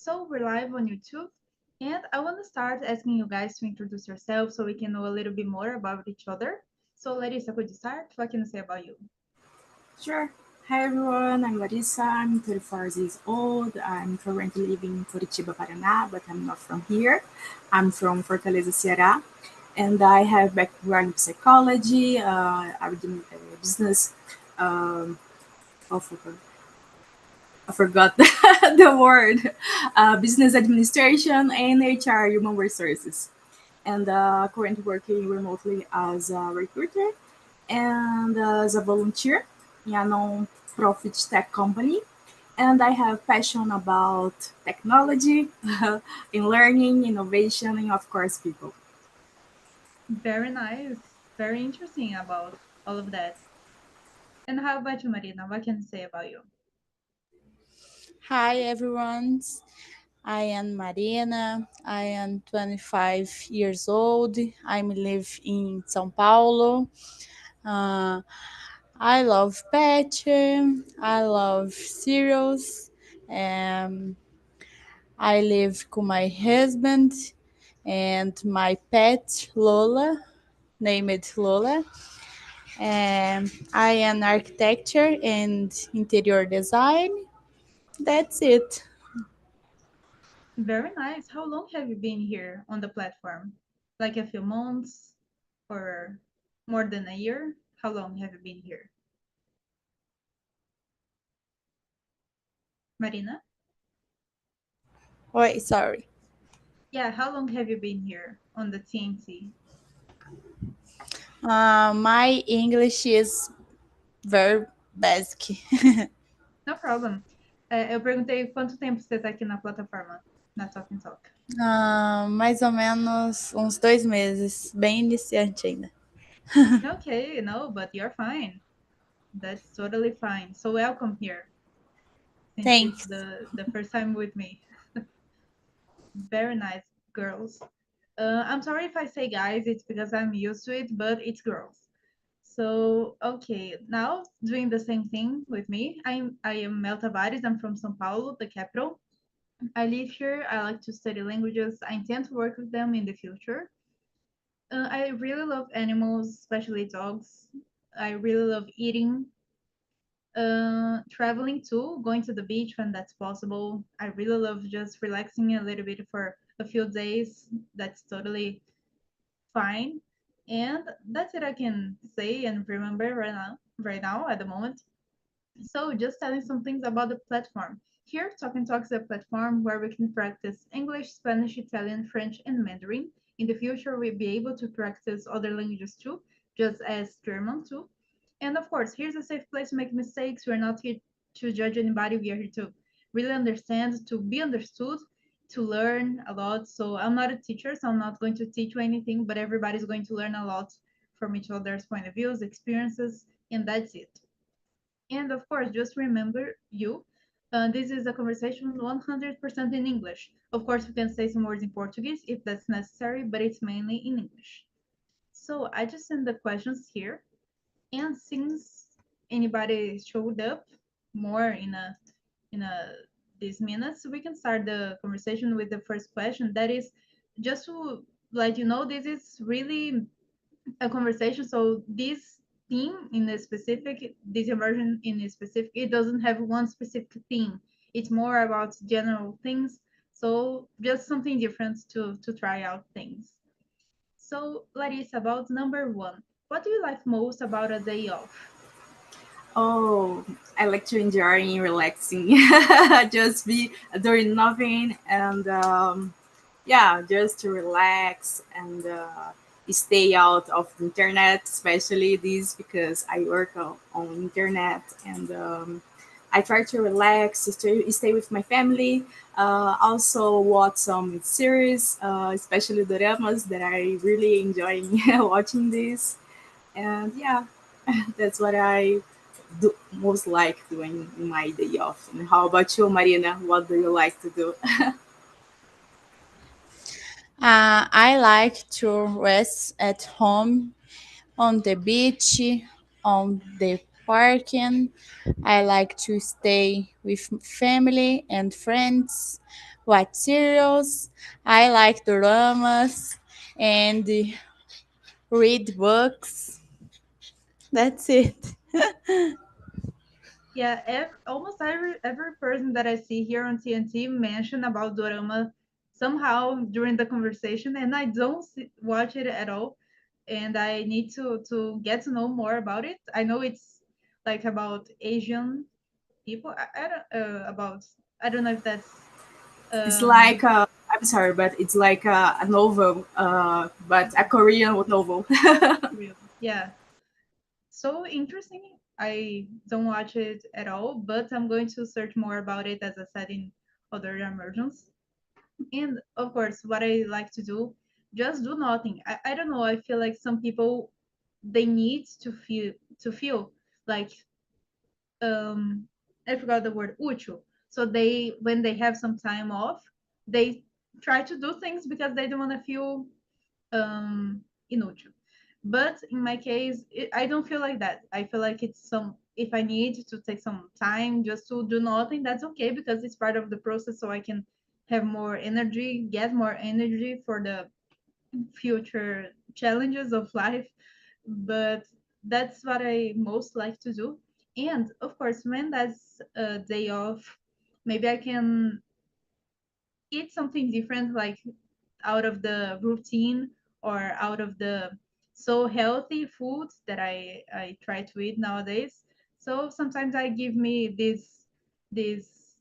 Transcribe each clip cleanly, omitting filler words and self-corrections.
So we're live on YouTube, and I want to start asking you guys to introduce yourself so we can know a little bit more about each other. So Larissa, could you start? What can you say about you? Sure. Hi everyone, I'm Larissa. I'm 34 years old. I'm currently living in Curitiba, Paraná, but I'm not from here. I'm from Fortaleza, Ceará, and I have background in psychology, I'm doing business. Um, oh, I forgot the word. Business administration and HR, human resources, and currently working remotely as a recruiter and as a volunteer in a non-profit tech company. And I have passion about technology, in learning, innovation, and of course, people. Very nice, very interesting about all of that. And how about you, Marina? What can you say about you? Hi everyone, I am Marina. I am 25 years old. I live in São Paulo. Uh, I love pet. I love cereals. Um, I live with my husband and my pet Lola, named Lola. I am architecture and interior design. That's it. Very nice. How long have you been here on the platform? Like a few months or more than a year? How long have you been here? Marina? Wait, sorry. Yeah, how long have you been here on the TNT? My English is very basic. No problem. Eu perguntei quanto tempo você está aqui na plataforma, na Talk and Talk. Mais ou menos uns 2 meses, bem iniciante ainda. Okay, no, but you're fine. That's totally fine. So welcome here, since it's Thanks. the first time with me. Very nice, girls. I'm sorry if I say guys, it's because I'm used to it, but it's girls. So okay, now doing the same thing with me. I am Mel Tavares. I'm from São Paulo, the capital. I live here. I like to study languages. I intend to work with them in the future. I really love animals, especially dogs. I really love eating. Traveling too, going to the beach when that's possible. I really love just relaxing a little bit for a few days. That's totally fine. And that's it I can say and remember right now at the moment. So just telling some things about the platform. Here, Talk and Talk is a platform where we can practice English, Spanish, Italian, French, and Mandarin. In the future, we'll be able to practice other languages too, just as German too. And of course, here's a safe place to make mistakes. We're not here to judge anybody. We are here to really understand, to be understood, to learn a lot. So I'm not a teacher, so I'm not going to teach you anything, but everybody's going to learn a lot from each other's point of views, experiences, and that's it. And of course, just remember you. This is a conversation 100% in English. Of course, we can say some words in Portuguese if that's necessary, but it's mainly in English. So I just sent the questions here. And since anybody showed up more in these minutes, we can start the conversation with the first question. That is just to let you know this is really a conversation. So this theme in a specific, this immersion in a specific, it doesn't have one specific theme. It's more about general things. So just something different to try out things. So Larissa, about number one, what do you like most about a day off? Oh, I like to enjoy and relaxing, just be doing nothing, and yeah, just to relax and stay out of the internet, especially this because I work on internet, and I try to relax, stay with my family, also watch some series, especially dramas that I really enjoy watching this, and yeah, that's what I do most like doing in my day off. And how about you, Marina? What do you like to do? I like to rest at home on the beach, on the working. I like to stay with family and friends, watch serials. I like dramas and read books. That's it. Yeah, almost every person that I see here on TNT mention about dorama somehow during the conversation, and I don't watch it at all. And I need to get to know more about it. I know it's like about Asian people. I don't about I don't know if that's It's like um I'm sorry, but it's like a novel, but a Korean novel. real. Yeah, so interesting. I don't watch it at all, but I'm going to search more about it as I said in other immersions. And of course, what I like to do, just do nothing. I don't know. I feel like some people they need to feel like um I forgot the word útil. So they when they have some time off, they try to do things because they don't want to feel inútil. But in my case, I don't feel like that. I feel like it's some if I need to take some time just to do nothing, that's okay because it's part of the process so I can have more energy, get more energy for the future challenges of life. But that's what I most like to do. And of course, when that's a day off, maybe I can eat something different, like out of the routine or out of the so healthy foods that I try to eat nowadays. So sometimes I give me this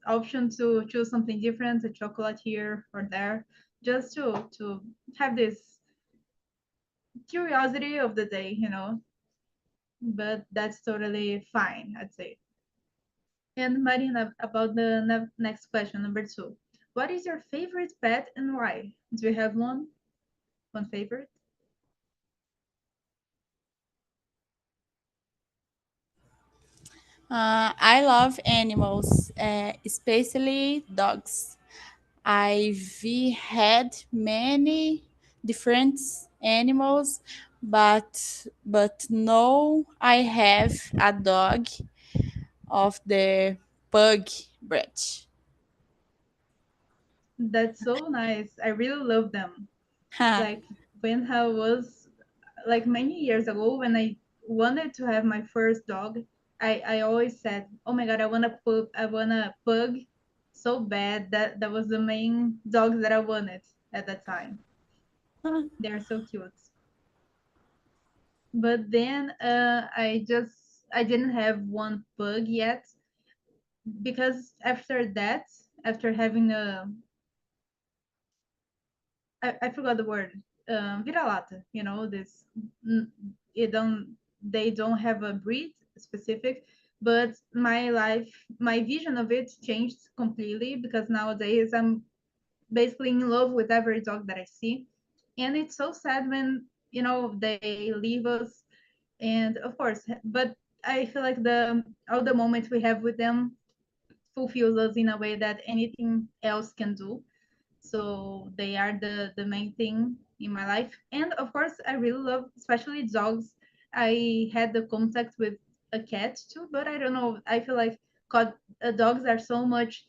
option to choose something different, a chocolate here or there, just to have this curiosity of the day, you know. But that's totally fine, I'd say. And Marina, about the next question, number two. What is your favorite pet and why? Do you have one? One favorite? I love animals, especially dogs. I've had many different animals, but no, I have a dog of the pug breed. That's so nice. I really love them. Ha. Like when I was like many years ago when I wanted to have my first dog, I always said, "Oh my God, I want a pug so bad that that was the main dog that I wanted at that time. They're so cute." But then I didn't have one pug yet because after that, after having a I forgot the word. Vira-lata, you know, this it don't they don't have a breed specific, but my life, my vision of it changed completely because nowadays I'm basically in love with every dog that I see, and it's so sad when you know they leave us, and of course, but I feel like the all the moments we have with them fulfills us in a way that anything else can do, so they are the main thing in my life. And of course I really love especially dogs. I had the contact with a cat too, but I don't know, I feel like dogs are so much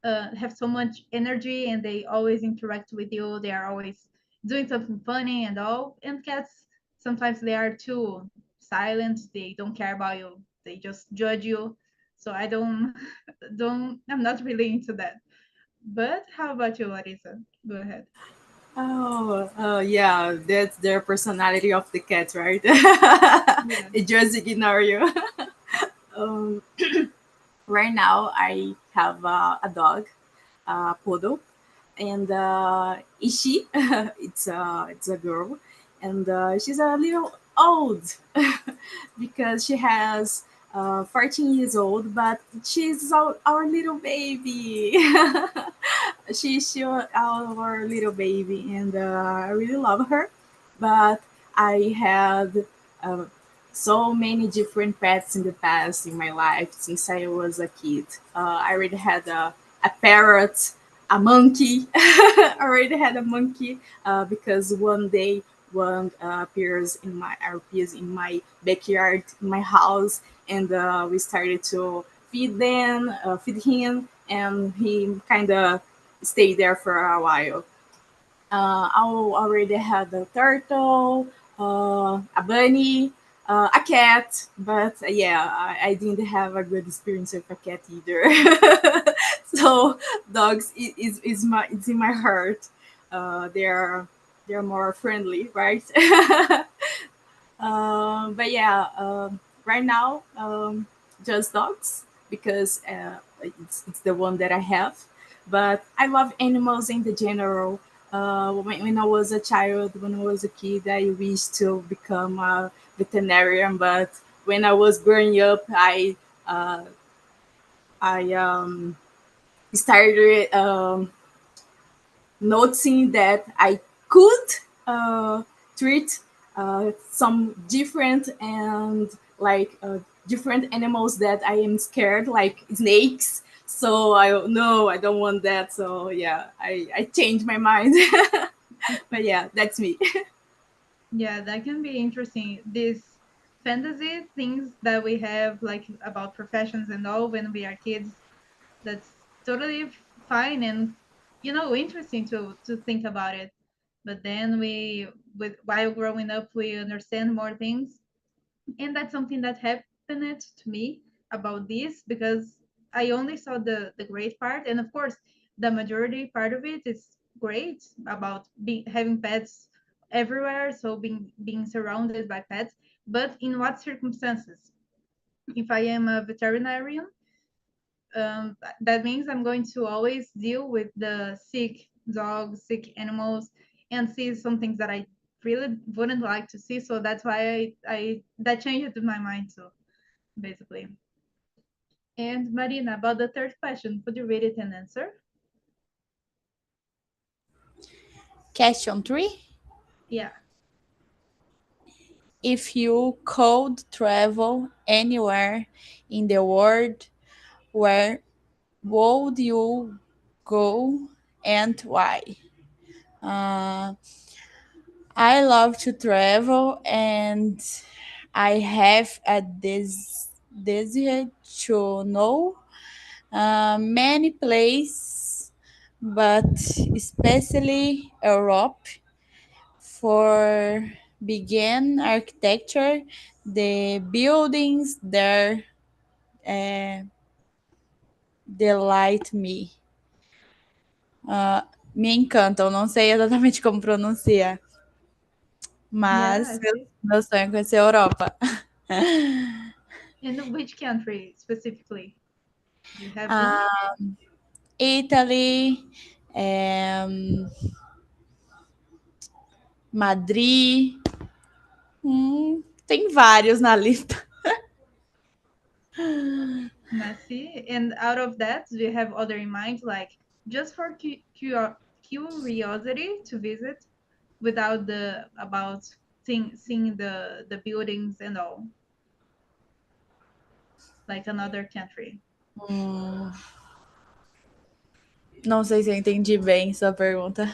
have so much energy and they always interact with you, they are always doing something funny and all, and cats sometimes they are too silent, they don't care about you, they just judge you. So I don't don't I'm not really into that. But how about you, Larissa? Go ahead. Yeah, that's their personality of the cat, right? Yeah, It just ignore you. um, right now, I have a dog, a poodle, and Ishi, it's a girl, and she's a little old because she has 14 years old, but she's our little baby. She's still our little baby, and I really love her. But I had uh, so many different pets in the past in my life since I was a kid. I already had a parrot, a monkey. I already had a monkey because one day one appears in my backyard, in my house, and we started to feed him, and he kind of stayed there for a while. I already had a turtle, a bunny, a cat, but yeah, I didn't have a good experience with a cat either. So dogs is my it's in my heart. They're more friendly, right? But yeah, right now, just dogs because it's the one that I have. But I love animals in the general. When I was a child, when I was a kid, I wished to become a veterinarian. But when I was growing up, uh, I started noticing that I could treat some different and like different animals that I am scared, like snakes. So I don't want that. So yeah, I changed my mind. But yeah, that's me. Yeah, that can be interesting. These fantasy things that we have, like about professions and all, when we are kids, that's totally fine and interesting to think about it. But then with while growing up, we understand more things, and that's something that happened to me about this because I only saw the great part, and of course, the majority part of it is great about having pets everywhere, so being surrounded by pets. But in what circumstances? If I am a veterinarian, that means I'm going to always deal with the sick dogs, sick animals, and see some things that I really wouldn't like to see. So that's why I that changed my mind too, basically. And Marina, about the third question, could you read it and answer? Question 3. Yeah. If you could travel anywhere in the world, where would you go and why? Uh, I love to travel and I have a desire to know many places, but especially Europe for begin architecture. The buildings there uh, delight me. Uh, Me encantam. Não sei exatamente como pronuncia, Yeah, mas I meu, see. meu sonho é conhecer a Europa. In which country specifically? Do you have one? Ah, Italy, em, Madrid, tem vários na lista. I see. And out of that, do you have other in mind, like just for curiosity to visit, without the about seeing the buildings and all, like another country? Hum, não sei se eu entendi bem sua pergunta.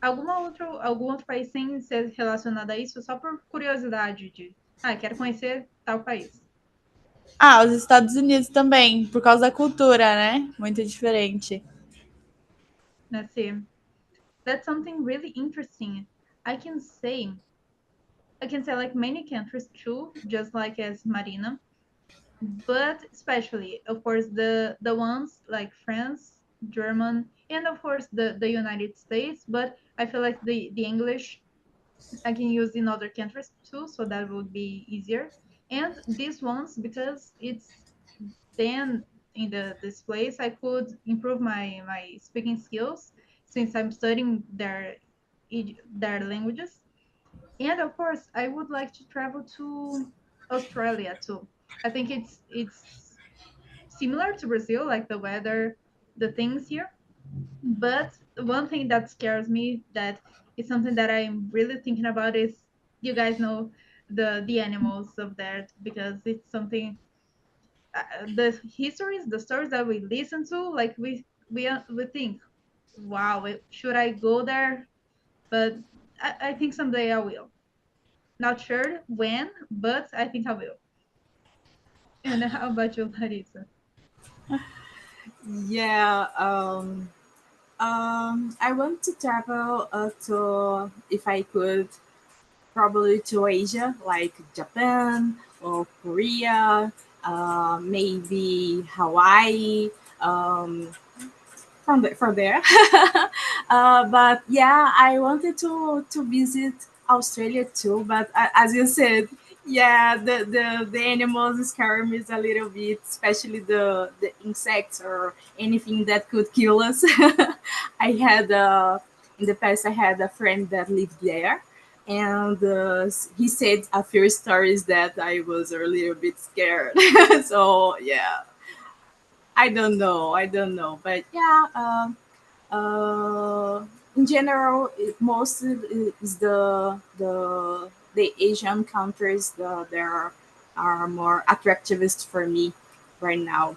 Algum outro país sem ser relacionado a isso, só por curiosidade de, quero conhecer tal país. Ah, os Estados Unidos também, por causa da cultura, né? Muito diferente. Let's see. That's something really interesting. I can say, I can say like many countries too, just like as Marina, but especially, of course, the ones like France, German, and of course the United States. But I feel like the English I can use in other countries too, so that would be easier. And these ones, because it's then in this place I could improve my speaking skills since I'm studying their languages. And of course, I would like to travel to Australia too. I think it's similar to Brazil, like the weather, the things here. But one thing that scares me, that is something that I'm really thinking about, is you guys know the animals of there, because it's something, the histories, the stories that we listen to, like we think, wow, should I go there? But I think someday I will. Not sure when, but I think I will. And how about you, Larissa? Yeah, I want to travel to, if I could, probably to Asia, like Japan or Korea, maybe Hawaii. Um, from there. But yeah, I wanted to visit Australia too. But as you said, yeah, the animals scare me a little bit, especially the insects or anything that could kill us. I had in the past I had a friend that lived there. And he said a few stories that I was a little bit scared. So yeah, I don't know, but yeah, in general, most is the Asian countries that are more attractivist for me right now.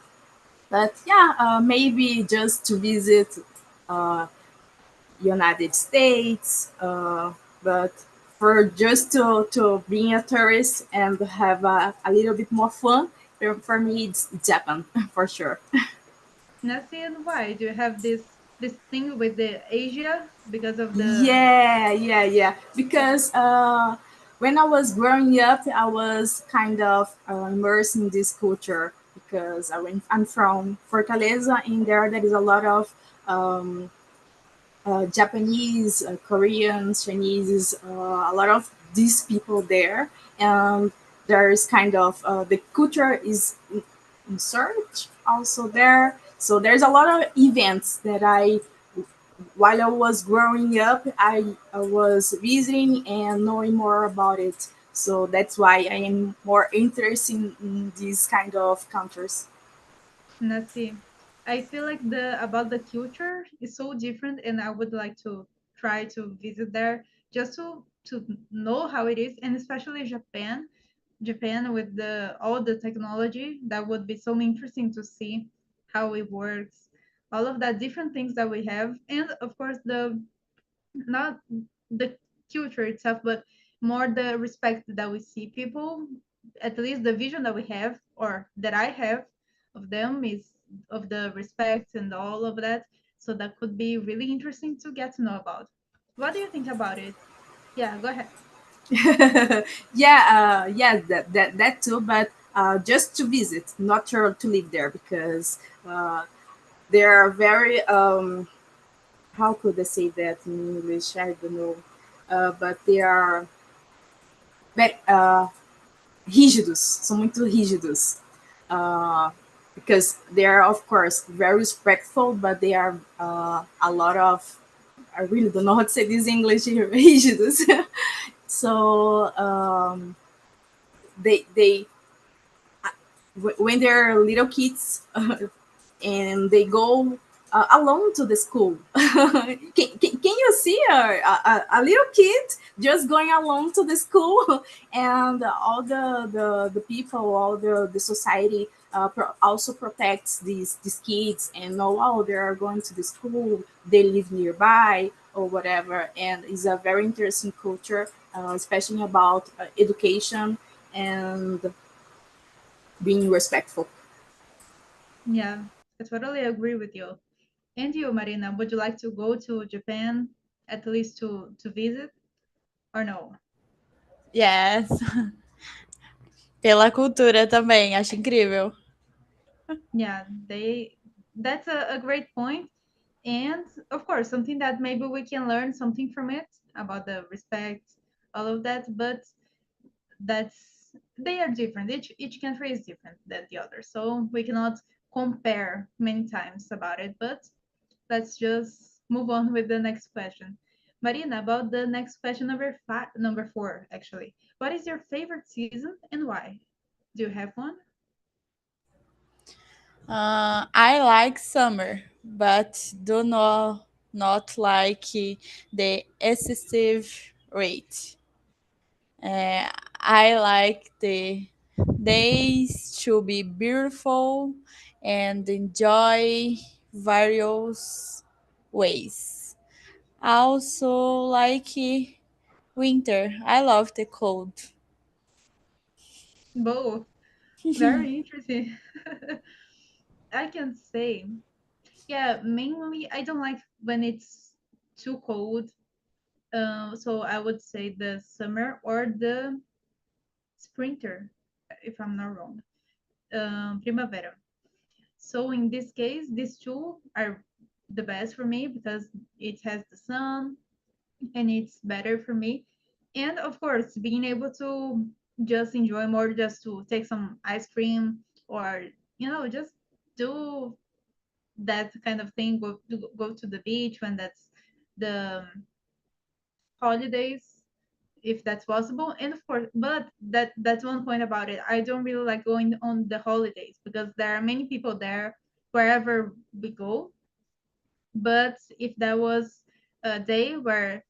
But yeah, maybe just to visit uh, United States, but for just to being a tourist and have a little bit more fun, for me it's Japan for sure. Nancy, and why do you have this thing with the Asia because of the? Yeah, yeah, yeah. Because when I was growing up, I was kind of immersed in this culture because I'm from Fortaleza, and there is a lot of um, Japanese, Koreans, Chinese, a lot of these people there, and there's kind of the culture is in search also there. So there's a lot of events that I while I was growing up, I was visiting and knowing more about it. So that's why I am more interested in these kind of countries. Nancy, I feel like the about the culture is so different, and I would like to try to visit there just to know how it is, and especially Japan. Japan with the all the technology, that would be so interesting to see how it works, all of that different things that we have, and of course the not the culture itself, but more the respect that we see people, at least the vision that we have or that I have of them is of the respect and all of that. So that could be really interesting to get to know about. What do you think about it? Yeah, go ahead. Yeah, yeah, that too. But just to visit, not to live there, because they are very how could I say that in English? I don't know, but they are very rígidos, são muito rígidos. Uh, because they are, of course, very respectful, but they are a lot of, I really don't know how to say this in English, rígidos. So they when they're little kids and they go alone to the school. Can you see a little kid just going alone to the school? And all the people, all the society also protects these kids and know, oh, they are going to the school, they live nearby or whatever. And it's a very interesting culture, especially about education and being respectful. Yeah, I totally agree with you. And you, Marina, would you like to go to Japan at least to visit or no? Yes. Pela cultura também, acho incrível. Yeah, they that's a great point. And of course, something that maybe we can learn something from it about the respect, all of that, but that's they are different. Each country is different than the other. So we cannot compare many times about it, but let's just move on with the next question. Marina, about the next question number 4 actually. What is your favorite season and why? Do you have one? I like summer, but do not like the excessive rate. Uh, I like the days to be beautiful and enjoy various ways. Also like Winter. I love the cold. Both. Very interesting. I can say, yeah, mainly I don't like when it's too cold. So I would say the summer or the sprinter, if I'm not wrong. Primavera. So in this case, these two are the best for me because it has the sun and it's better for me. And of course, being able to just enjoy more, just to take some ice cream or just do that kind of thing. Go to the beach when that's the holidays, if that's possible. And of course, but that's one point about it. I don't really like going on the holidays because there are many people there wherever we go. But if there was a day where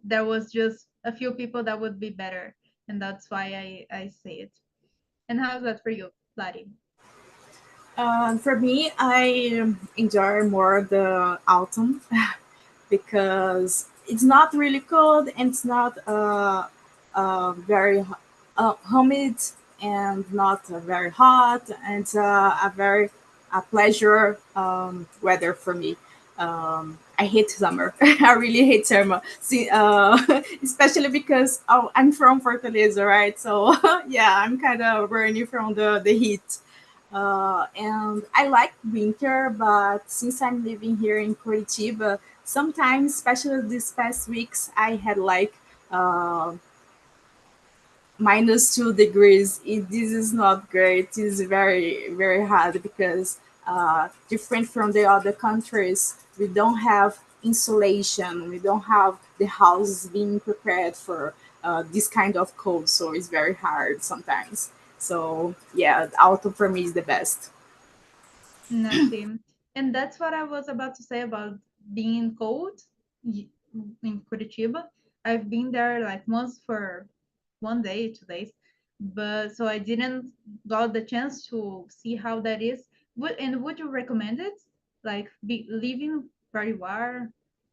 there was just a few people, that would be better. And that's why I say it. And how's that for you, Lottie? For me, I enjoy more the autumn because it's not really cold and it's not very humid and not very hot, and it's a very pleasure weather for me. I hate summer. I really hate summer. See, especially because I'm from Fortaleza, right? So yeah, I'm kind of burning from the heat. And I like winter, but since I'm living here in Curitiba, sometimes, especially these past weeks, I had like uh, -2 degrees. This is not great. It is very, very hard because different from the other countries, we don't have insulation. We don't have the houses being prepared for this kind of cold. So it's very hard sometimes. So yeah, autumn for me is the best. Nothing. And that's what I was about to say about being cold y- in Curitiba. I've been there like once for 1 day, 2 days, but so I didn't got the chance to see how that is. Would you recommend it? Like be living where you are?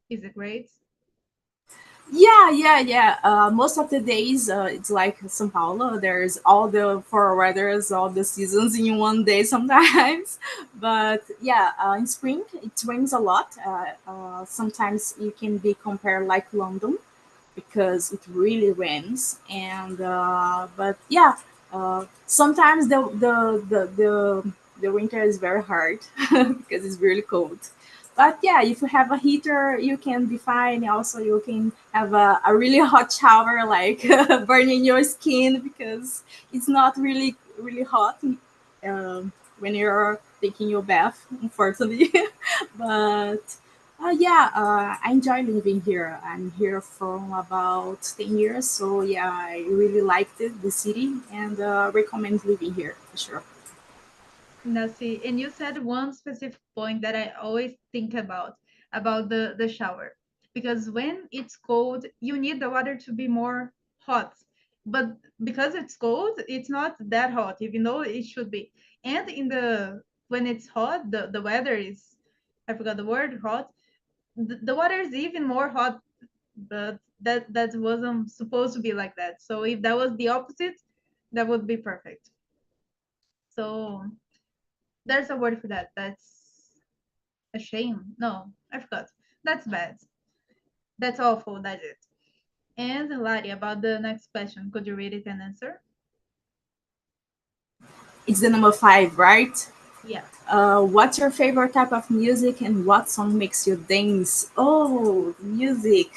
Is it great? Yeah, yeah, yeah. Most of the days, it's like São Paulo. There's all the four weathers, all the seasons in one day sometimes. But yeah, in spring it rains a lot. Sometimes you can be compared like London because it really rains. And but yeah, sometimes the winter is very hard because it's really cold. But yeah, if you have a heater, you can be fine. Also, you can have a really hot shower, like burning your skin because it's not really hot when you're taking your bath, unfortunately. But yeah, I enjoy living here. I'm here from about 10 years, so yeah, I really liked it, the city, and recommend living here for sure. Nancy, and you said one specific point that I always think about the shower. Because when it's cold, you need the water to be more hot. But because it's cold, it's not that hot, even though it should be. And in the when it's hot, the weather is, I forgot the word, hot. The water is even more hot, but that wasn't supposed to be like that. So if that was the opposite, that would be perfect. So there's a word for that. That's a shame. No, I forgot. That's bad. That's awful. That's it. And Lari, about the next question, could you read it and answer? It's the number 5, right? Yeah. What's your favorite type of music and what song makes you dance? Oh, music.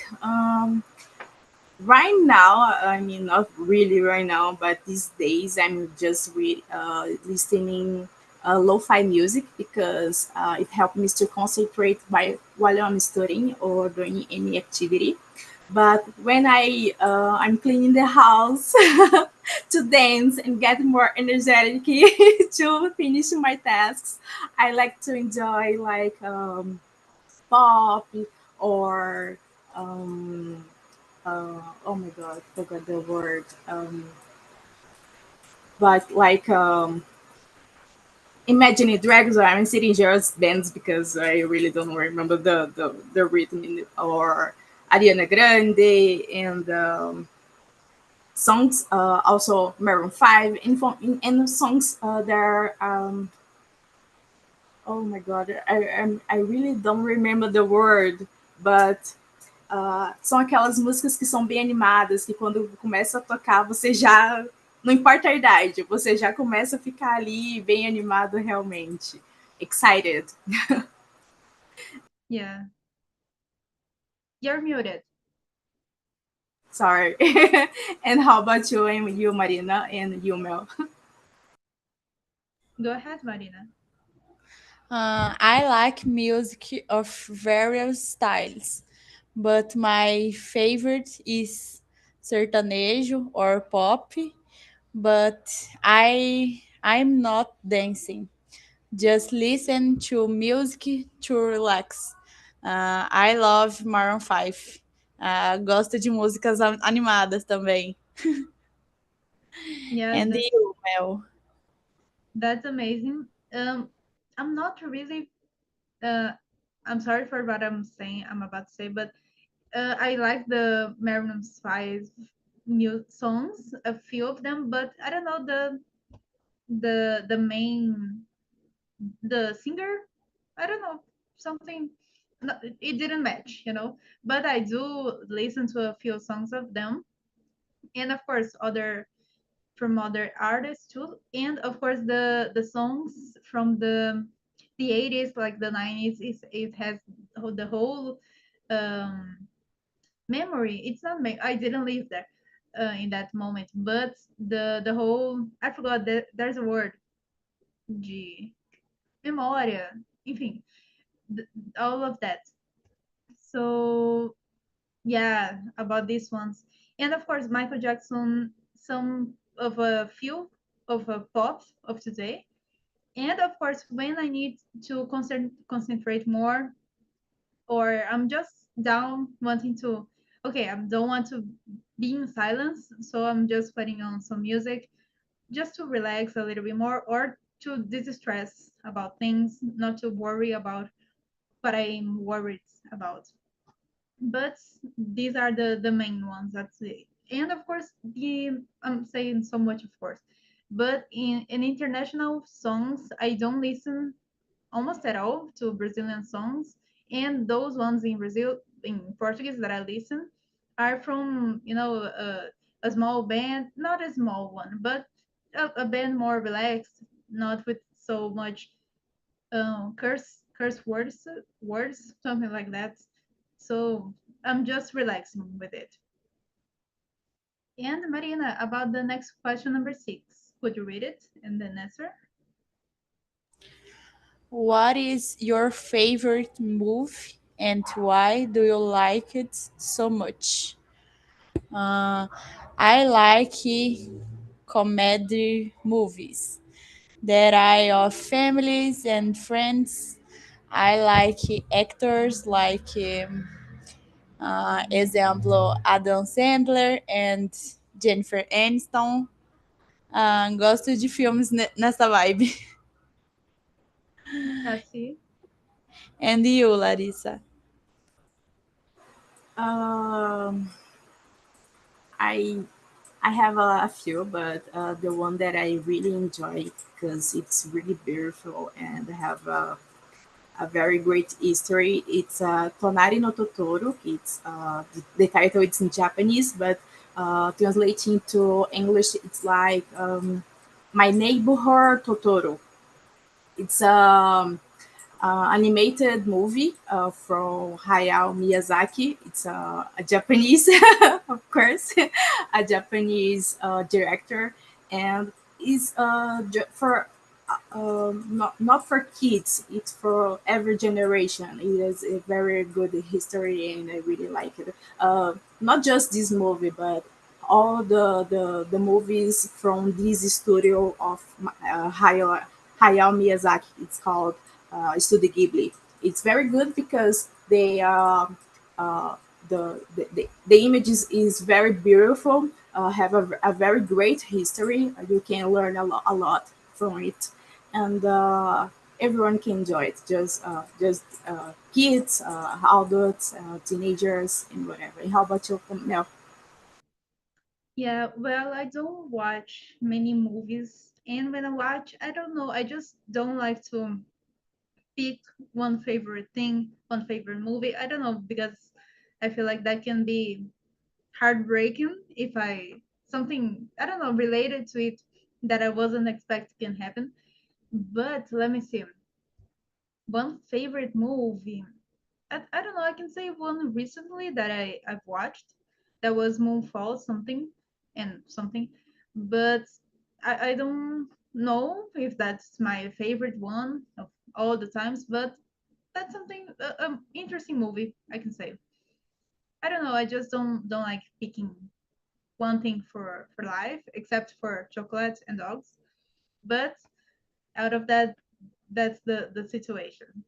Right now, I mean, not really right now, but these days I'm just listening lo-fi music because it helps me to concentrate while I'm studying or doing any activity. But when I'm cleaning the house to dance and get more energetic to finish my tasks, I like to enjoy like pop or um, oh my god, forgot the word. But like Imagine Dragons, or I'm sitting just bands because I really don't remember the rhythm in it, or Ariana Grande and songs, also Maroon 5, and songs that are, oh my god, I really don't remember the word, but são aquelas músicas que são bem animadas, que quando começa a tocar, você já, não importa a idade, você já começa a ficar ali bem animado realmente. Excited. Yeah, you're muted. Sorry. And how about you, and you, Marina, and you, Mel? Go ahead, Marina. I like music of various styles, but my favorite is sertanejo or pop. But I'm not dancing. Just listen to music to relax. I love Maroon 5. Gosto de músicas animadas também. Yeah, And you, Mel? that's amazing. I'm not really. Uh, I'm sorry for what I'm saying. I'm about to say, but I like the Maroon 5 new songs, a few of them, but I don't know the main the singer. I don't know something. No, it didn't match, you know. But I do listen to a few songs of them, and of course other from other artists too, and of course the songs from the 80s, like the 90s. It has the whole um memory. It's not I didn't live there in that moment, but the whole, I forgot that there's a word, de memória, enfim, th- all of that. So yeah, about these ones, and of course Michael Jackson, some of a few of a pop of today, and of course when I need to concentrate more, or I'm just down wanting to, okay, I don't want to be in silence, so I'm just putting on some music just to relax a little bit more, or to distress about things, not to worry about what I'm worried about. But these are the main ones, I'd say. And of course, I'm saying so much, of course, but in international songs, I don't listen almost at all to Brazilian songs, and those ones in Brazil in Portuguese that I listen are from, a small band, not a small one, but a band more relaxed, not with so much curse words, something like that. So I'm just relaxing with it. And Marina, about the next question, number 6, could you read it and then answer? What is your favorite movie and why do you like it so much? Uh, I like comedy movies that are of families and friends. I like actors like, example, Adam Sandler and Jennifer Aniston. Gosto de filmes nessa vibe. I see. And you, Larissa? Um, I I have a few, but the one that I really enjoy because it's really beautiful and have a very great history. It's Tonari no Totoro. It's the title. It's in Japanese, but translating to English, it's like My Neighborhood Totoro. It's animated movie from Hayao Miyazaki. It's a Japanese, of course, a Japanese director, and is for not for kids. It's for every generation. It is a very good history, and I really like it. Not just this movie, but all the movies from this studio of Hayao Miyazaki. It's called Studio Ghibli. It's very good because uh, the images is very beautiful. Have a very great history. You can learn a lot from it, and everyone can enjoy it. Just kids, adults, teenagers, and whatever. And how about you, Mel? Yeah, well, I don't watch many movies, and when I watch, I don't know, I just don't like to pick one favorite thing, one favorite movie. I don't know, because I feel like that can be heartbreaking if I something, I don't know, related to it that I wasn't expecting can happen. But let me see. One favorite movie. I don't know, I can say one recently that I've watched that was Moonfall something and something. But I don't know if that's my favorite one of all the times, but that's something interesting movie, I can say. I don't know, I just don't like picking one thing for life except for chocolates and dogs. But out of that, that's the situation.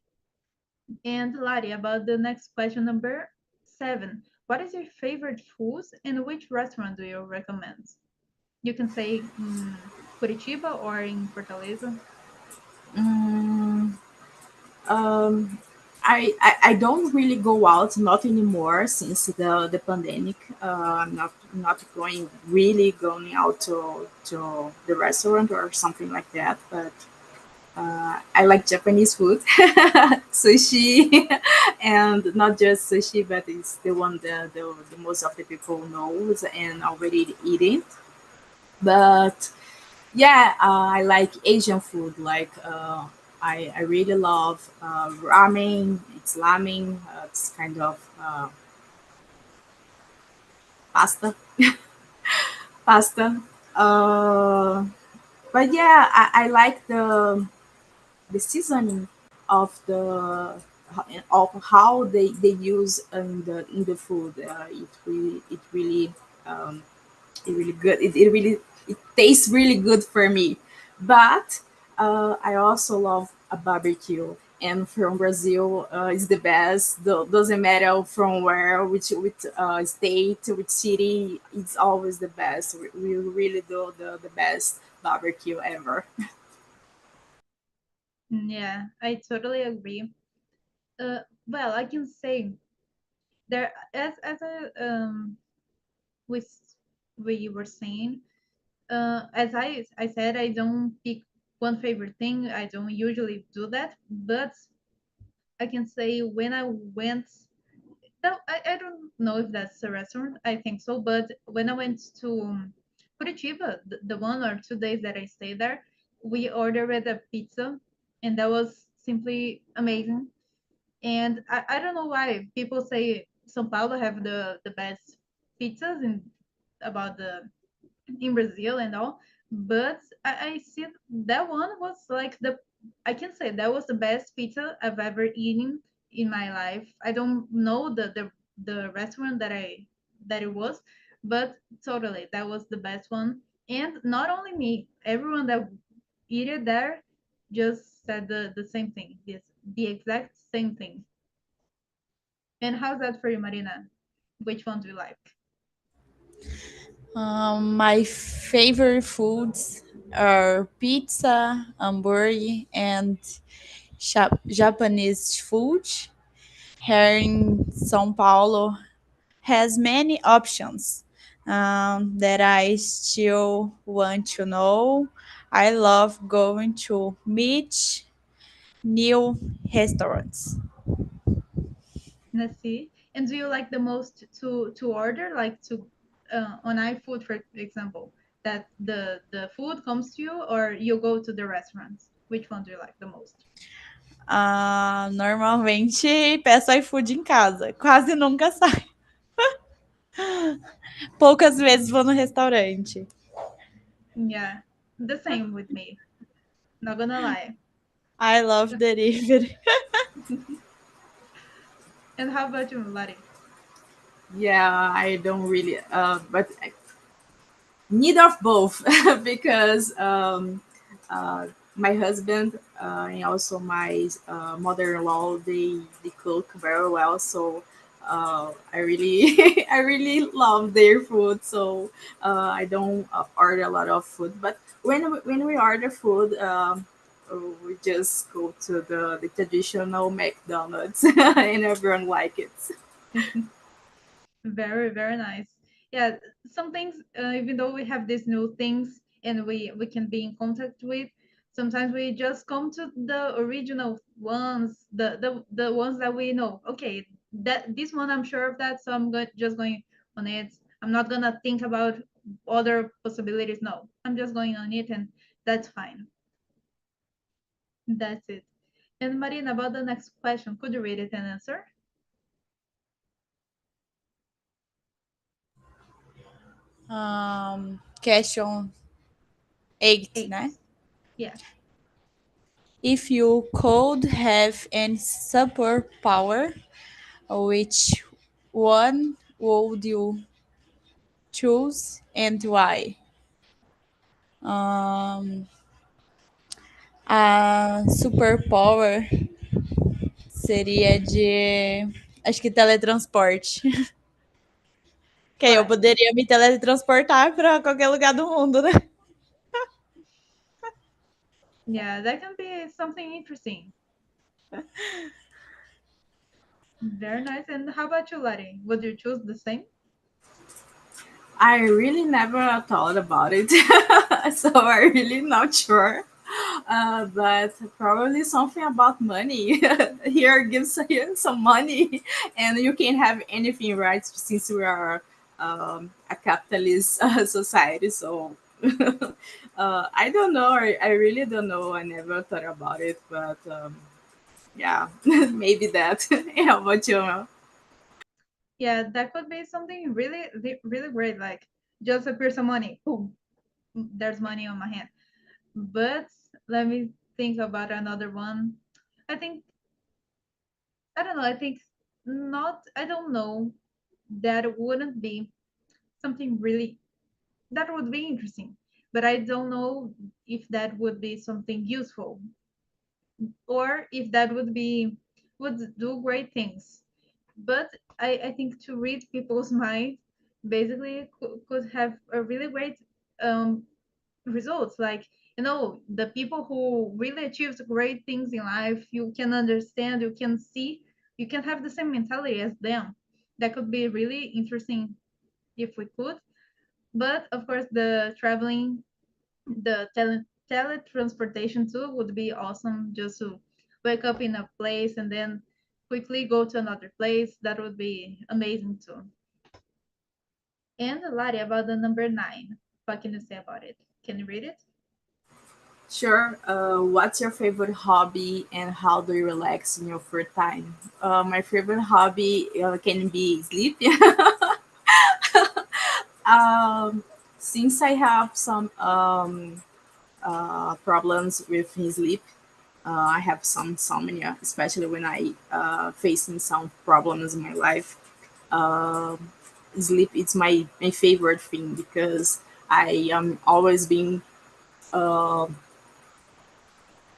And Lari, about the next question, number 7. What is your favorite foods and which restaurant do you recommend? You can say in Curitiba or in Fortaleza. Mm, um, I don't really go out, not anymore since the pandemic. I'm not going out to the restaurant or something like that. But I like Japanese food, sushi, and not just sushi, but it's the one the most of the people knows and already eating. But yeah, I like Asian food. Like I really love ramen. It's ramen. It's kind of pasta, pasta. Uh, but yeah, I like the seasoning of of how they use in the food. Um, it really good. It tastes really good for me. But I also love a barbecue. And from Brazil is the best. Doesn't matter from where, which state, which city. It's always the best. We really do the best barbecue ever. Yeah, I totally agree. Well, I can say there as a we we were saying, as I said, I don't pick one favorite thing. I don't usually do that, but I can say when I went, no, I don't know if that's a restaurant. I think so, but when I went to Curitiba, the 1 or 2 days that I stayed there, we ordered a pizza, and that was simply amazing. And I don't know why people say São Paulo have the best pizzas in about the in Brazil and all, but I see that one was like the I can say that was the best pizza I've ever eaten in my life. I don't know the restaurant that it was, but totally that was the best one. And not only me, everyone that eat it there just said the same thing, the exact same thing. And how's that for you, Marina? Which one do you like? My favorite foods are pizza, hamburger, and Japanese food. Here in São Paulo has many options that I still want to know. I love going to meet new restaurants. Let's see. And do you like the most to order, like to on iFood, for example, that the food comes to you, or you go to the restaurants? Which one do you like the most? Normalmente peço iFood em casa, quase nunca sai. Poucas vezes vou no restaurante. Yeah, the same with me. Not gonna lie. I love delivery. And how about you, Lari? Yeah, I don't really, but neither of both because uh, my husband and also my mother-in-law they cook very well, so I really I really love their food. So I don't order a lot of food, but when we order food, we just go to the traditional McDonald's and everyone like it. Very, very nice. Yeah, some things, even though we have these new things and we can be in contact with, sometimes we just come to the original ones, the ones that we know. Okay, that this one I'm sure of that, so just going on it. I'm not gonna think about other possibilities. No, I'm just going on it, and that's fine. That's it. And Marina, about the next question, could you read it and answer? Question 8, Eight. né? Yeah. If you could have any superpower, which one would you choose and why? Um, a superpower seria de. Acho que teletransporte. Que aí eu Why? poderia me teletransportar para qualquer lugar do mundo, né? Yeah, that can be something interesting. Very nice. And how about you, Lottie? Would you choose the same? I really never thought about it, so I'm really not sure. But probably something about money. Here gives you some money, and you can have anything, right? Since we are a capitalist society, so I don't know. I really don't know. I never thought about it, but yeah, maybe that. How about you? Yeah, that could be something really, really great. Like just appear some money. Boom, there's money on my hand. But let me think about another one. I think I don't know. I think not. I don't know. That wouldn't be something really. That would be interesting, but I don't know if that would be something useful or if that would do great things. But I think to read people's mind basically could have a really great um, results. Like, the people who really achieved great things in life, you can understand, you can see, you can have the same mentality as them. That could be really interesting if we could. But of course, the traveling, the teletransportation too would be awesome, just to wake up in a place and then quickly go to another place. That would be amazing too. And Lari, about the number 9, what can you say about it? Can you read it? Sure. What's your favorite hobby and how do you relax in your free time? My favorite hobby can be sleep. um, since I have some problems with his sleep, I have some insomnia, especially when I facing some problems in my life. Um, Sleep is my favorite thing because I am always being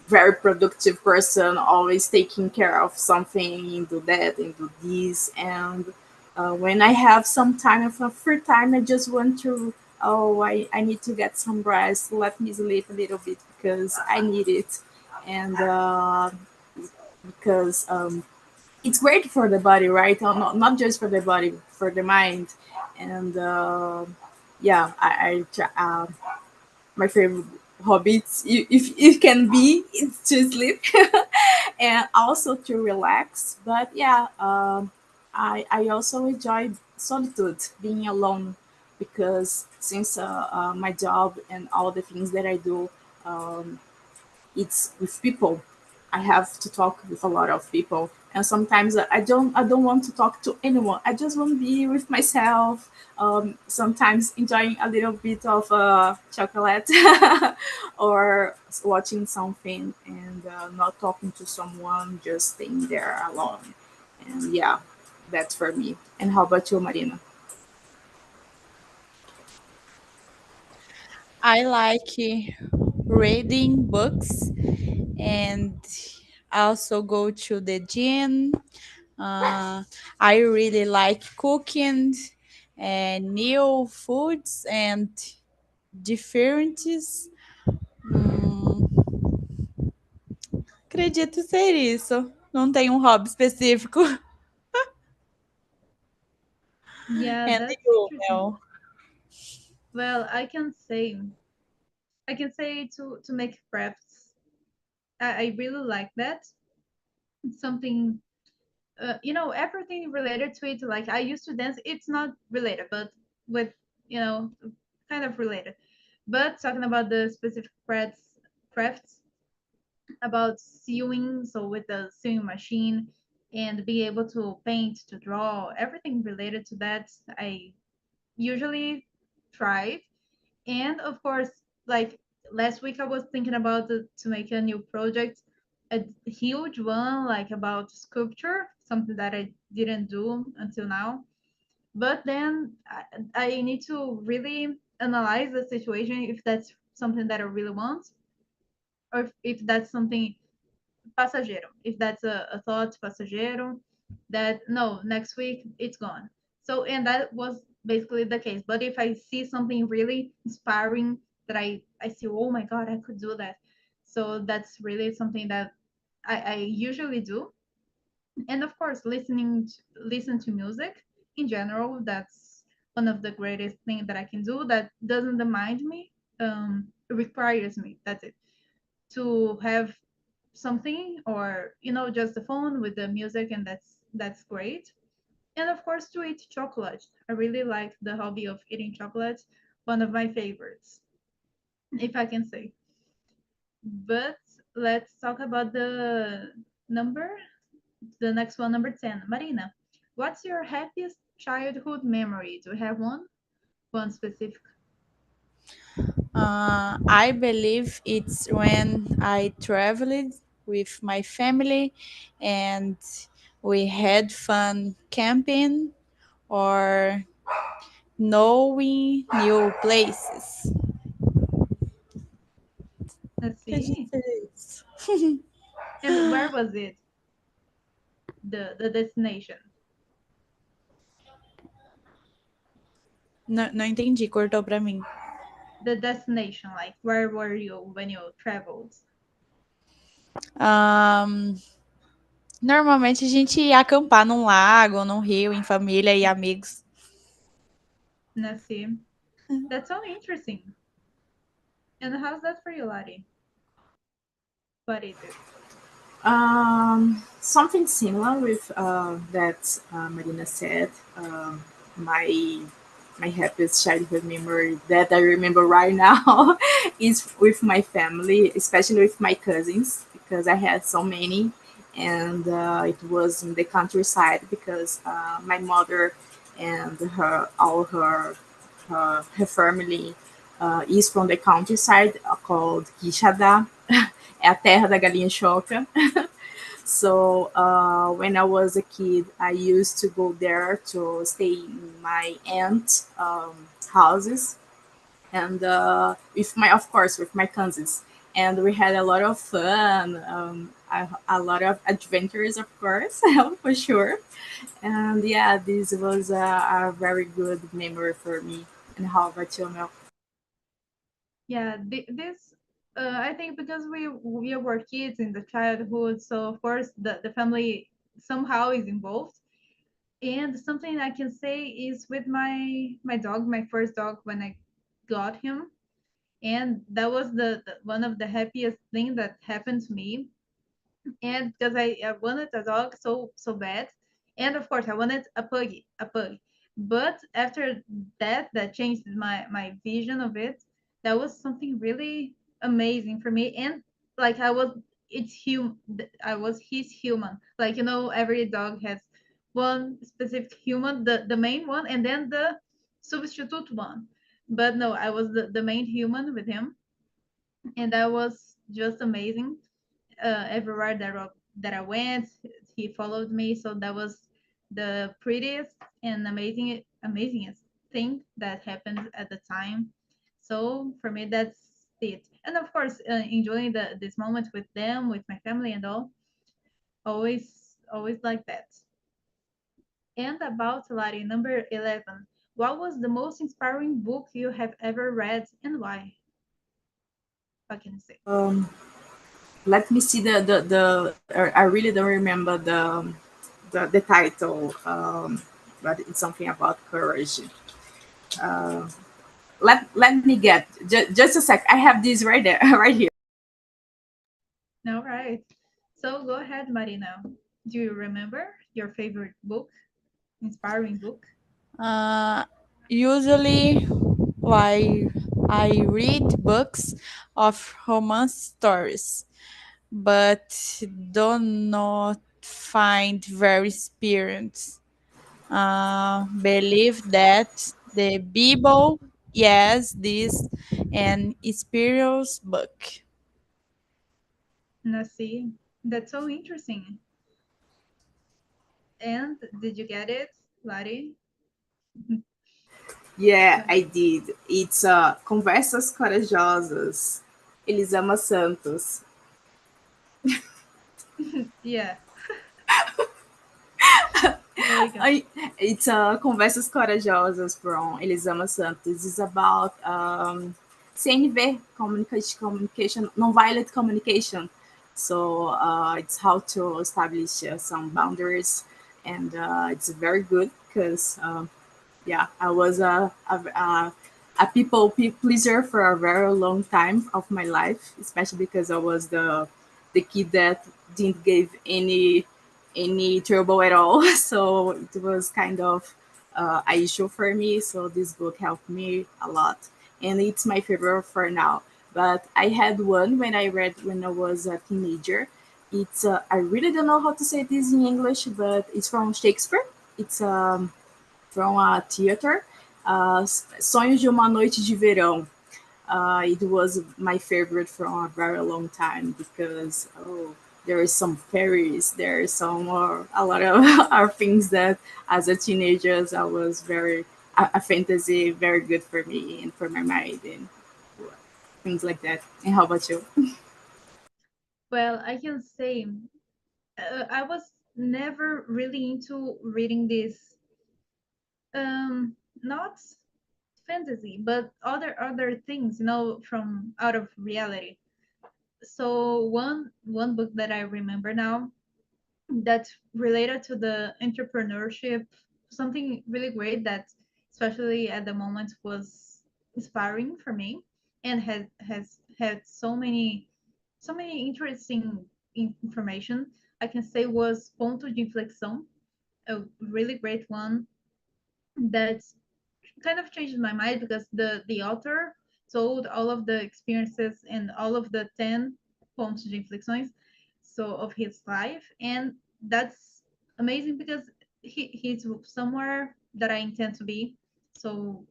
very productive person, always taking care of something, do that and do this. And when I have some time of a free time, I just want to, oh, I need to get some rest. Let me sleep a little bit because I need it. And because it's great for the body, right? Not just for the body, for the mind. And yeah, my favorite hobby, if it can be, it's to sleep and also to relax. But yeah, I also enjoy solitude, being alone, because since my job and all the things that I do, um, it's with people. I have to talk with a lot of people, and sometimes I don't want to talk to anyone. I just want to be with myself. Sometimes enjoying a little bit of chocolate or watching something and not talking to someone, just staying there alone. And yeah, that's for me. And how about you, Marina? I like reading books and also go to the gym. I really like cooking and new foods and different. Mm, Acredito ser isso. Não tem um hobby específico. Yeah, And that's you, interesting. Mel? Well, I can say to make crafts. I really like that. It's something everything related to it. Like I used to dance. It's not related, but with you know kind of related. But talking about the specific crafts about sewing, so with the sewing machine and be able to paint, to draw, everything related to that, I usually thrive. And of course, like last week, I was thinking about to make a new project, a huge one, like about sculpture, something that I didn't do until now. But then I need to really analyze the situation if that's something that I really want, or if that's something passageiro, if that's a thought passageiro, that no, next week it's gone. So, and that was basically the case. But if I see something really inspiring that I see, oh my God, I could do that. So that's really something that I usually do. And of course, listen to music in general. That's one of the greatest things that I can do. That doesn't demand me. It requires me. That's it. To have something, or just the phone with the music, and that's great. And of course, to eat chocolate. I really like the hobby of eating chocolate, one of my favorites, if I can say. But let's talk about number the next one, number 10. Marina, what's your happiest childhood memory? Do you have one specific? I believe it's when I traveled with my family and we had fun camping or knowing new places. Let's Acredito see. ser isso. And where was it, the destination? Não, não entendi, cortou pra mim. The destination, like where were you when you traveled? Ahn, Normalmente a gente ia acampar num lago, num rio, em família e amigos. Let's see. That's so interesting. And how's that for you, Lottie? What is it? Something similar with that Marina said. My my happiest childhood memory that I remember right now is with my family, especially with my cousins, because I had so many, and it was in the countryside because my mother and her family is from the countryside called Quixadá. É a terra da galinha choca. So when I was a kid, I used to go there to stay in my aunt houses, and with my, of course, with my cousins, and we had a lot of fun, a lot of adventures, of course, for sure. And yeah, this was a very good memory for me. And how about you, Mel? Yeah, this I think because we were kids in the childhood, so of course the family somehow is involved. And something I can say is with my dog, my first dog when I got him, and that was the one of the happiest thing that happened to me. And because I wanted a dog so bad, and of course I wanted a pug. But after that changed my vision of it. That was something really amazing for me. And like I was his human. Like every dog has one specific human, the main one, and then the substitute one. But no, I was the main human with him, and that was just amazing. Everywhere that I went, he followed me. So that was the prettiest and amazingest thing that happened at the time. So for me, that's it. And of course, enjoying this moment with them, with my family, and all. Always like that. And about Lari, number 11. What was the most inspiring book you have ever read, and why? What can you say? Let me see I really don't remember the title, but it's something about courage. Uh, let me get just a sec. I have this right there, right here. All right. So go ahead, Marina. Do you remember your favorite book, inspiring book? Uh, Usually, why I read books of romance stories, but do not find very experience. Believe that the Bible, yes, this an experience book. Let's see. That's so interesting. And did you get it, Lari? Yeah, I did. It's Conversas Corajosas, Elisama Santos. Yeah, there you go. I, it's Conversas Corajosas from Elisama Santos. It's about CNV, communication, non-violent communication. So it's how to establish some boundaries, and it's very good because yeah, I was a pleaser for a very long time of my life, especially because I was the kid that didn't give any trouble at all. So it was kind of a issue for me. So this book helped me a lot, and it's my favorite for now. But I had one when I read when I was a teenager. It's I really don't know how to say this in English, but it's from Shakespeare. It's from a theater, Sonhos de uma Noite de Verão. It was my favorite for a very long time because there is some fairies, there is some a lot of are things that as a teenager I was very a fantasy very good for me and for my mind and things like that. And how about you? Well, I can say I was never really into reading this, not fantasy, but other things, from out of reality. So one book that I remember now that's related to the entrepreneurship, something really great that, especially at the moment, was inspiring for me, and has had so many interesting information. I can say was Ponto de Inflexão, a really great one that kind of changed my mind because the author told all of the experiences and all of the 10 pontos de inflexões so of his life, and that's amazing because he's somewhere that I intend to be. So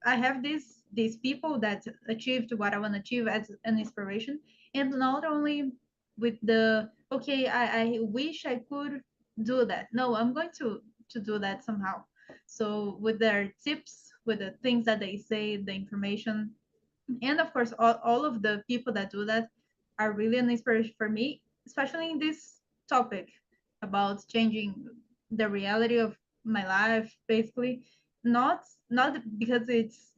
I have these people that achieved what I want to achieve as an inspiration, and not only with the okay, I wish I could do that. No, I'm going to do that somehow. So with their tips, with the things that they say, the information, and of course all of the people that do that are really an inspiration for me, especially in this topic about changing the reality of my life, basically. Not because it's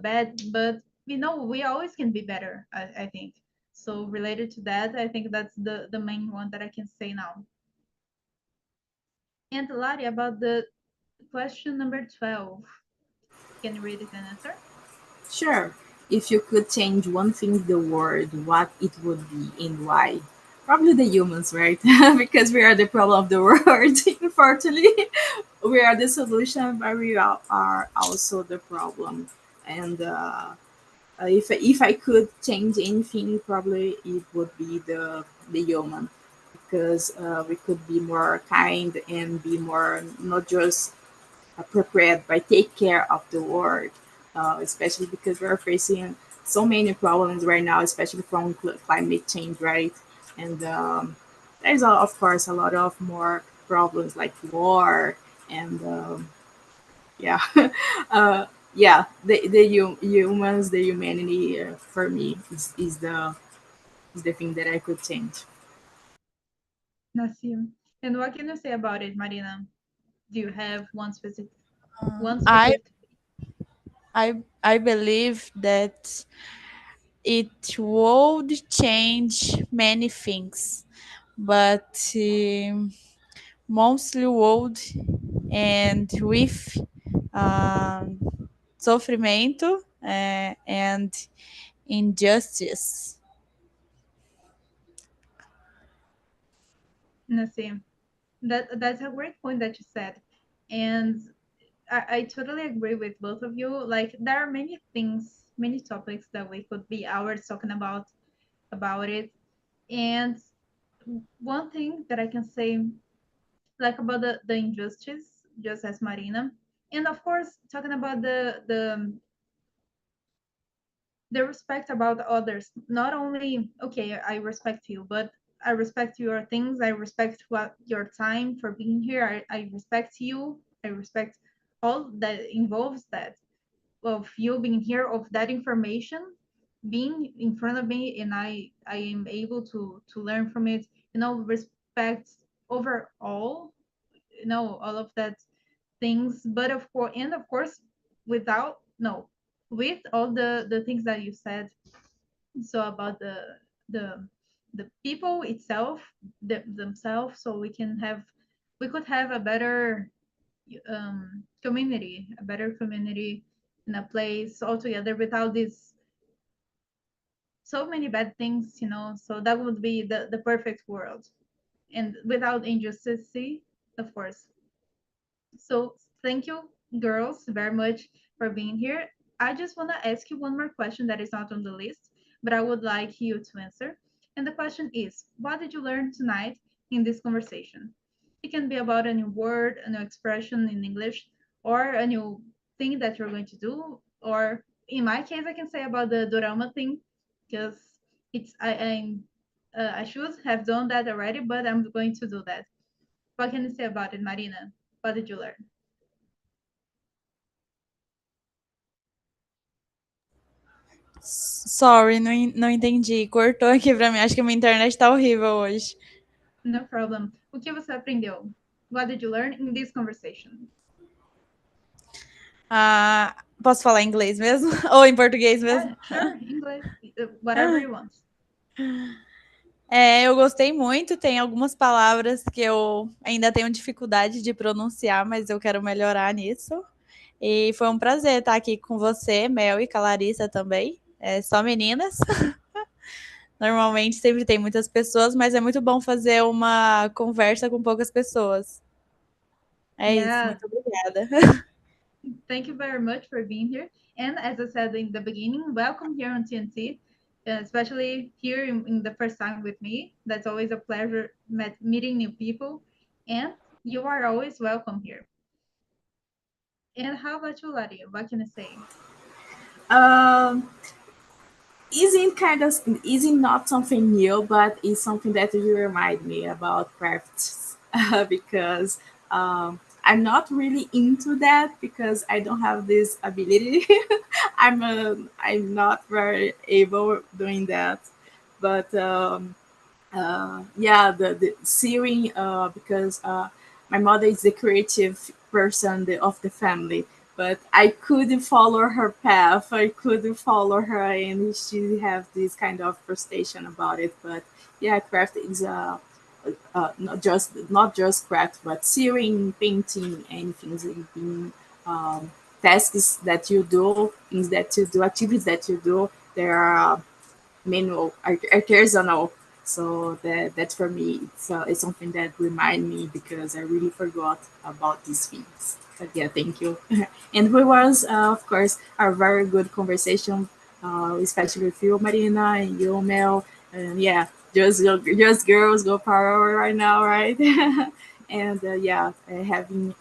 bad, but we always can be better, I think. So related to that, I think that's the main one that I can say now. And Lari, about the question number 12, can you read it and answer? Sure. If you could change one thing in the world, what it would be and why? Probably the humans, right? Because we are the problem of the world. Unfortunately, we are the solution, but we are also the problem. And if I could change anything, probably it would be the human, because we could be more kind and be more not just appropriate by take care of the world, especially because we're facing so many problems right now, especially from climate change, right? And there's of course a lot of more problems like war and yeah, uh, yeah. The humans, the humanity for me is the thing that I could change. Nassim. And what can you say about it, Marina? Do you have one I specific? I believe that it would change many things, but mostly would, and with um, sofrimento and injustice. Nassim, that's a great point that you said, and I totally agree with both of you. Like there are many things, many topics that we could be hours talking about it. And one thing that I can say, like about the injustice, just as Marina, and of course talking about the respect about others. Not only okay, I respect you, but I respect your things. I respect what your time for being here. I respect you. I respect all that involves that of you being here, of that information being in front of me, and I am able to learn from it. Respect overall. All of that things. But of course, and of course, without no, with all the things that you said, so about the the people itself, themselves, so we could have a better community, a better community in a place altogether without these so many bad things, so that would be the perfect world, and without injustice, of course. So thank you, girls, very much for being here. I just want to ask you one more question that is not on the list, but I would like you to answer. And the question is, what did you learn tonight in this conversation? It can be about a new word, a new expression in English, or a new thing that you're going to do. Or in my case, I can say about the dorama thing, because I should have done that already, but I'm going to do that. What can you say about it, Marina? What did you learn? Sorry, não, não entendi. Cortou aqui pra mim. Acho que a minha internet tá horrível hoje. No problem. O que você aprendeu? What did you learn in this conversation? Ah, posso falar em inglês mesmo? Ou em português Yeah, mesmo? sure, English, whatever you want. Eu gostei muito. Tem algumas palavras que eu ainda tenho dificuldade de pronunciar, mas eu quero melhorar nisso. E foi um prazer estar aqui com você, Mel, e com a Larissa também. Só meninas. Normalmente sempre tem muitas pessoas, mas é muito bom fazer uma conversa com poucas pessoas. É isso, Yeah, muito obrigada. thank you very much for being here. And as I said in the beginning, welcome here on TNT, especially here in the first time with me. That's always a pleasure meeting new people. And you are always welcome here. And how about you, Lari? What can I say? Um, isn't not something new, but it's something that you remind me about crafts because I'm not really into that because I don't have this ability. I'm not very able doing that, but yeah, the sewing because my mother is the creative person of the family, but I couldn't follow her path. I couldn't follow her, and she have this kind of frustration about it. But yeah, craft is not just craft, but sewing, painting, and things like being tasks that you do, things that you do, activities that you do. There are manual artisanal, so that for me it's something that remind me because I really forgot about these things. But yeah, thank you. And it was of course a very good conversation, especially with you, Marina, and you, Mel. And yeah, just girls go power right now, right? And yeah, having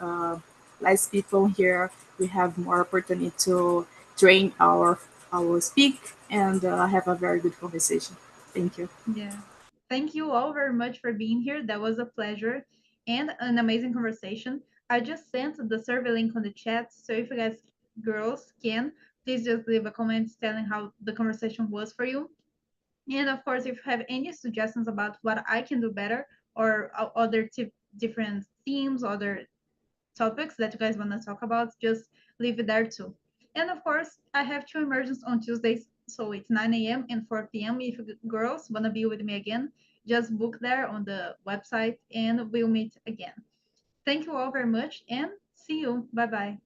less people here, we have more opportunity to train our speak and have a very good conversation. Thank you. Yeah. Thank you all very much for being here. That was a pleasure and an amazing conversation. I just sent the survey link on the chat. So if you guys, girls, can, please just leave a comment telling how the conversation was for you. And of course, if you have any suggestions about what I can do better or other different themes, other topics that you guys want to talk about, just leave it there too. And of course, I have two immersions on Tuesdays So it's 9 a.m. and 4 p.m. If you girls want to be with me again, just book there on the website and we'll meet again. Thank you all very much and see you. Bye bye.